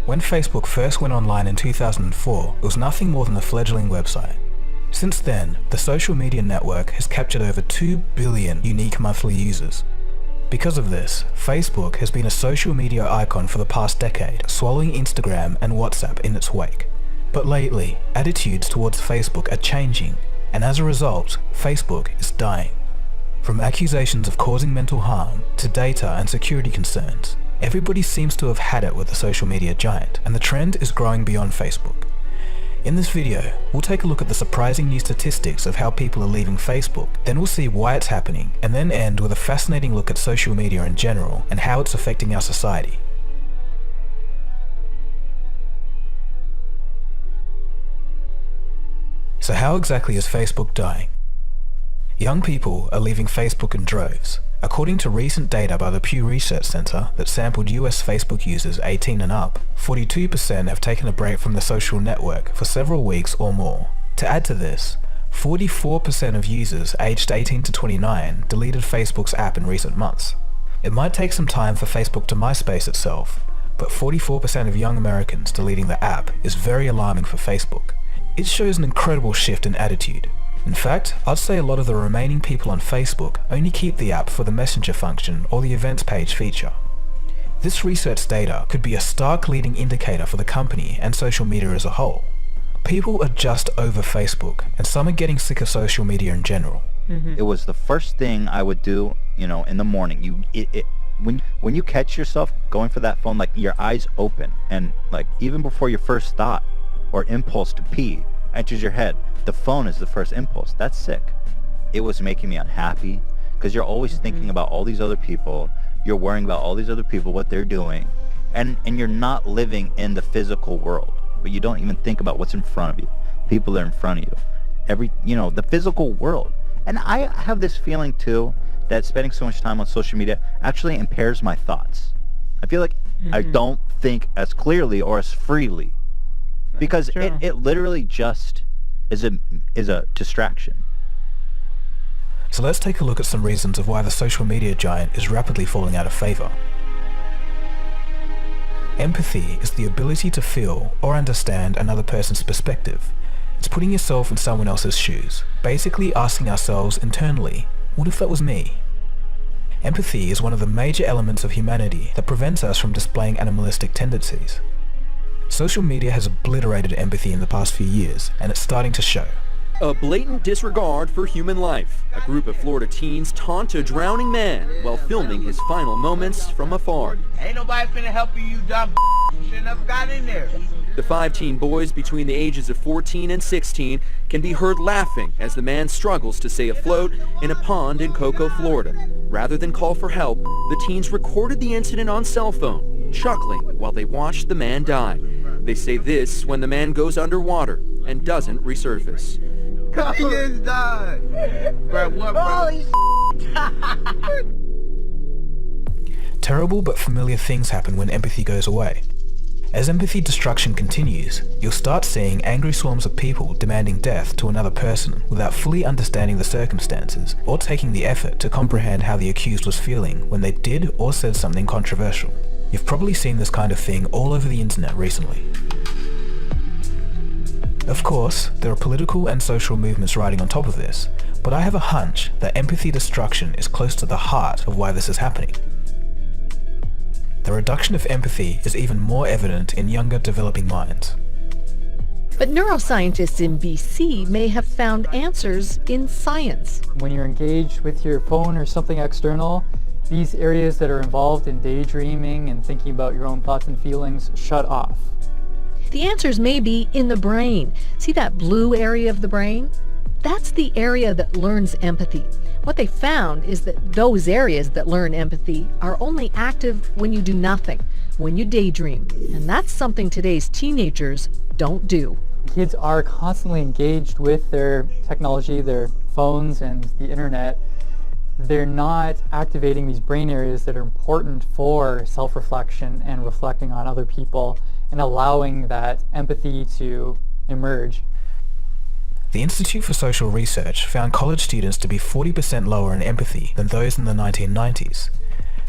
When Facebook first went online in 2004, it was nothing more than a fledgling website. Since then, the social media network has captured over 2 billion unique monthly users. Because of this, Facebook has been a social media icon for the past decade, swallowing Instagram and WhatsApp in its wake. But lately, attitudes towards Facebook are changing, and as a result, Facebook is dying. From accusations of causing mental harm to data and security concerns, everybody seems to have had it with the social media giant, and the trend is growing beyond Facebook. In this video, we'll take a look at the surprising new statistics of how people are leaving Facebook, then we'll see why it's happening, and then end with a fascinating look at social media in general and how it's affecting our society. So how exactly is Facebook dying? Young people are leaving Facebook in droves. According to recent data by the Pew Research Center that sampled US Facebook users 18 and up, 42% have taken a break from the social network for several weeks or more. To add to this, 44% of users aged 18 to 29 deleted Facebook's app in recent months. It might take some time for Facebook to MySpace itself, but 44% of young Americans deleting the app is very alarming for Facebook. It shows an incredible shift in attitude. In fact, I'd say a lot of the remaining people on Facebook only keep the app for the Messenger function or the events page feature. This research data could be a stark leading indicator for the company and social media as a whole. People are just over Facebook, and some are getting sick of social media in general. It was the first thing I would do, in the morning. When you catch yourself going for that phone, like your eyes open, and like even before your first thought or impulse to pee enters your head, the phone is the first impulse. That's sick. It was making me unhappy because you're always thinking about all these other people. You're worrying about all these other people, what they're doing, and you're not living in the physical world. But you don't even think about what's in front of you. People are in front of you. The physical world. And I have this feeling too that spending so much time on social media actually impairs my thoughts. I feel like I don't think as clearly or as freely because it literally just is a distraction. So let's take a look at some reasons of why the social media giant is rapidly falling out of favor. Empathy is the ability to feel or understand another person's perspective. It's putting yourself in someone else's shoes, basically asking ourselves internally, what if that was me? Empathy is one of the major elements of humanity that prevents us from displaying animalistic tendencies. Social media has obliterated empathy in the past few years, and it's starting to show. A blatant disregard for human life. A group of Florida teens taunt a drowning man while filming his final moments from afar. Ain't nobody finna help you, you dumb You shouldn't have got in there. The 5 teen boys between the ages of 14 and 16 can be heard laughing as the man struggles to stay afloat in a pond in Cocoa, Florida. Rather than call for help, the teens recorded the incident on cell phone, chuckling while they watched the man die. They say this when the man goes underwater and doesn't resurface. He just died. Bro, what, bro? Terrible but familiar things happen when empathy goes away. As empathy destruction continues, you'll start seeing angry swarms of people demanding death to another person without fully understanding the circumstances or taking the effort to comprehend how the accused was feeling when they did or said something controversial. You've probably seen this kind of thing all over the internet recently. Of course, there are political and social movements riding on top of this, but I have a hunch that empathy destruction is close to the heart of why this is happening. The reduction of empathy is even more evident in younger developing minds. But neuroscientists in BC may have found answers in science. When you're engaged with your phone or something external, these areas that are involved in daydreaming and thinking about your own thoughts and feelings shut off. The answers may be in the brain. See that blue area of the brain? That's the area that learns empathy. What they found is that those areas that learn empathy are only active when you do nothing, when you daydream. And that's something today's teenagers don't do. Kids are constantly engaged with their technology, their phones and the internet. They're not activating these brain areas that are important for self-reflection and reflecting on other people and allowing that empathy to emerge. The Institute for Social Research found college students to be 40% lower in empathy than those in the 1990s.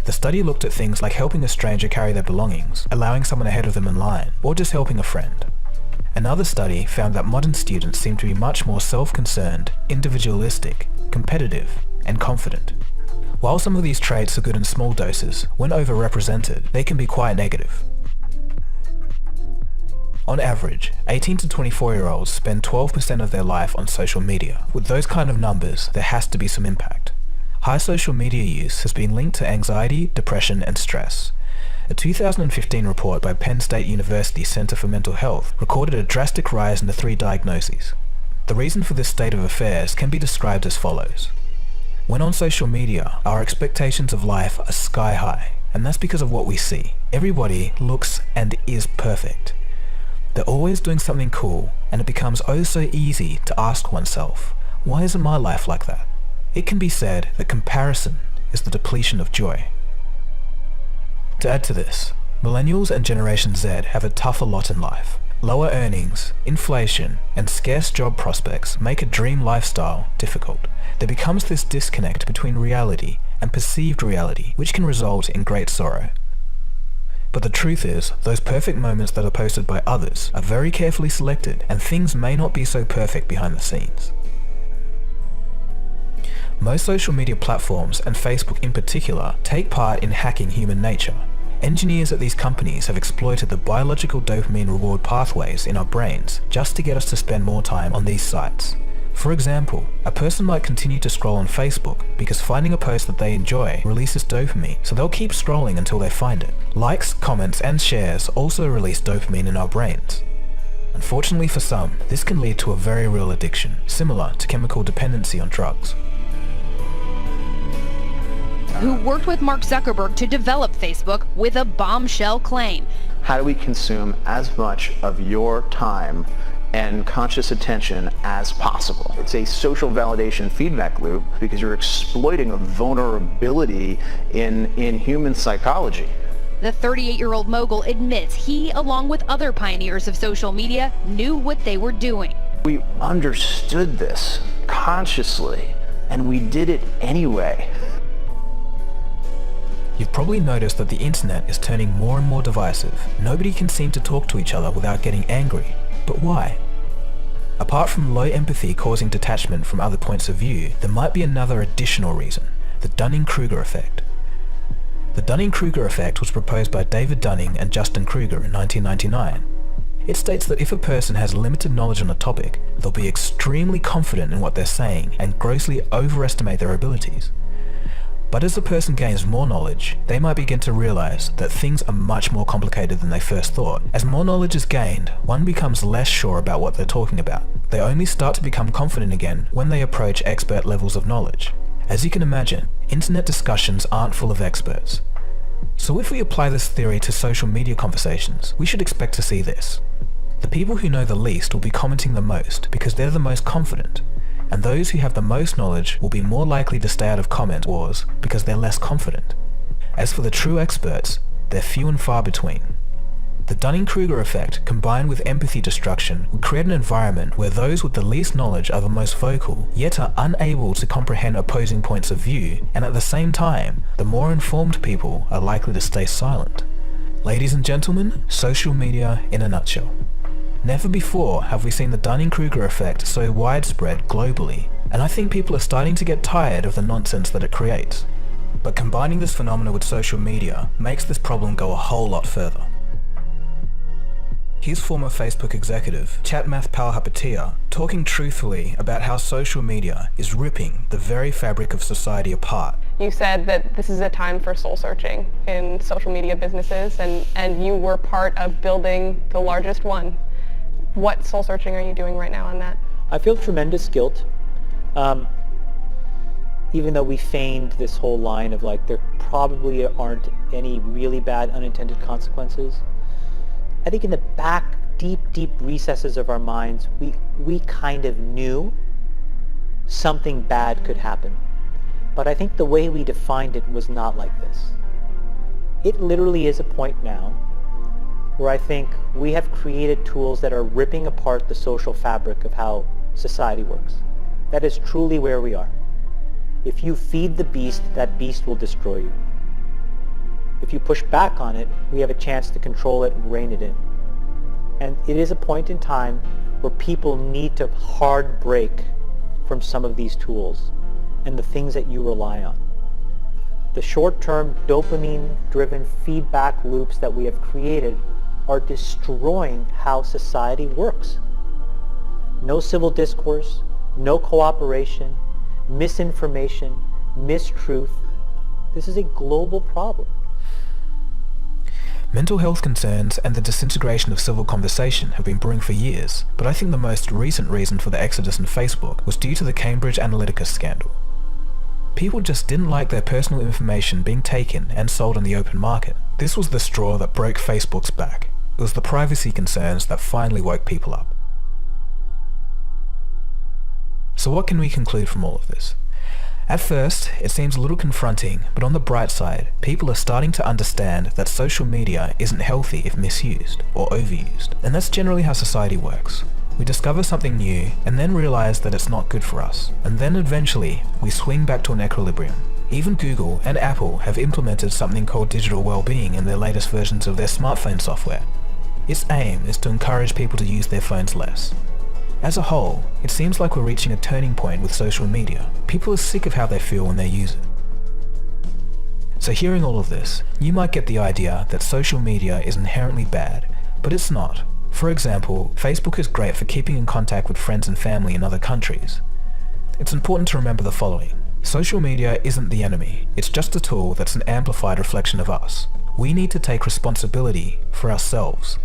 The study looked at things like helping a stranger carry their belongings, allowing someone ahead of them in line, or just helping a friend. Another study found that modern students seem to be much more self-concerned, individualistic, competitive, and confident. While some of these traits are good in small doses, when overrepresented, they can be quite negative. On average, 18 to 24-year-olds spend 12% of their life on social media. With those kind of numbers, there has to be some impact. High social media use has been linked to anxiety, depression, and stress. A 2015 report by Penn State University Center for Mental Health recorded a drastic rise in the 3 diagnoses. The reason for this state of affairs can be described as follows. When on social media, our expectations of life are sky high, and that's because of what we see. Everybody looks and is perfect. They're always doing something cool, and it becomes oh so easy to ask oneself, why isn't my life like that? It can be said that comparison is the depletion of joy. To add to this, millennials and Generation Z have a tougher lot in life. Lower earnings, inflation, and scarce job prospects make a dream lifestyle difficult. There becomes this disconnect between reality and perceived reality, which can result in great sorrow. But the truth is, those perfect moments that are posted by others are very carefully selected, and things may not be so perfect behind the scenes. Most social media platforms, and Facebook in particular, take part in hacking human nature. Engineers at these companies have exploited the biological dopamine reward pathways in our brains just to get us to spend more time on these sites. For example, a person might continue to scroll on Facebook because finding a post that they enjoy releases dopamine, so they'll keep scrolling until they find it. Likes, comments, and shares also release dopamine in our brains. Unfortunately for some, this can lead to a very real addiction, similar to chemical dependency on drugs. Who worked with Mark Zuckerberg to develop Facebook with a bombshell claim. How do we consume as much of your time and conscious attention as possible? It's a social validation feedback loop because you're exploiting a vulnerability in human psychology. The 38-year-old mogul admits he, along with other pioneers of social media, knew what they were doing. We understood this consciously, and we did it anyway. You've probably noticed that the internet is turning more and more divisive. Nobody can seem to talk to each other without getting angry. But why? Apart from low empathy causing detachment from other points of view, there might be another additional reason, the Dunning-Kruger effect. The Dunning-Kruger effect was proposed by David Dunning and Justin Kruger in 1999. It states that if a person has limited knowledge on a topic, they'll be extremely confident in what they're saying and grossly overestimate their abilities. But as the person gains more knowledge, they might begin to realize that things are much more complicated than they first thought. As more knowledge is gained, one becomes less sure about what they're talking about. They only start to become confident again when they approach expert levels of knowledge. As you can imagine, internet discussions aren't full of experts. So if we apply this theory to social media conversations, we should expect to see this. The people who know the least will be commenting the most because they're the most confident. And those who have the most knowledge will be more likely to stay out of comment wars because they're less confident. As for the true experts, they're few and far between. The Dunning-Kruger effect combined with empathy destruction would create an environment where those with the least knowledge are the most vocal, yet are unable to comprehend opposing points of view, and at the same time, the more informed people are likely to stay silent. Ladies and gentlemen, social media in a nutshell. Never before have we seen the Dunning-Kruger effect so widespread globally, and I think people are starting to get tired of the nonsense that it creates. But combining this phenomena with social media makes this problem go a whole lot further. Here's former Facebook executive Chatmath Palhapitiya talking truthfully about how social media is ripping the very fabric of society apart. You said that this is a time for soul searching in social media businesses, and you were part of building the largest one. What soul searching are you doing right now on that? I feel tremendous guilt, even though we feigned this whole line of like there probably aren't any really bad unintended consequences. I think in the back, deep recesses of our minds, we kind of knew something bad could happen. But I think the way we defined it was not like this. It literally is a point now where I think we have created tools that are ripping apart the social fabric of how society works. That is truly where we are. If you feed the beast, that beast will destroy you. If you push back on it, we have a chance to control it and rein it in. And it is a point in time where people need to hard break from some of these tools and the things that you rely on. The short-term dopamine-driven feedback loops that we have created are destroying how society works. No civil discourse, no cooperation, misinformation, mistruth. This is a global problem. Mental health concerns and the disintegration of civil conversation have been brewing for years, but I think the most recent reason for the exodus in Facebook was due to the Cambridge Analytica scandal. People just didn't like their personal information being taken and sold in the open market. This was the straw that broke Facebook's back. It was the privacy concerns that finally woke people up. So what can we conclude from all of this? At first, it seems a little confronting, but on the bright side, people are starting to understand that social media isn't healthy if misused or overused. And that's generally how society works. We discover something new and then realize that it's not good for us. And then eventually, we swing back to an equilibrium. Even Google and Apple have implemented something called digital well-being in their latest versions of their smartphone software. Its aim is to encourage people to use their phones less. As a whole, it seems like we're reaching a turning point with social media. People are sick of how they feel when they use it. So hearing all of this, you might get the idea that social media is inherently bad, but it's not. For example, Facebook is great for keeping in contact with friends and family in other countries. It's important to remember the following. Social media isn't the enemy, it's just a tool that's an amplified reflection of us. We need to take responsibility for ourselves.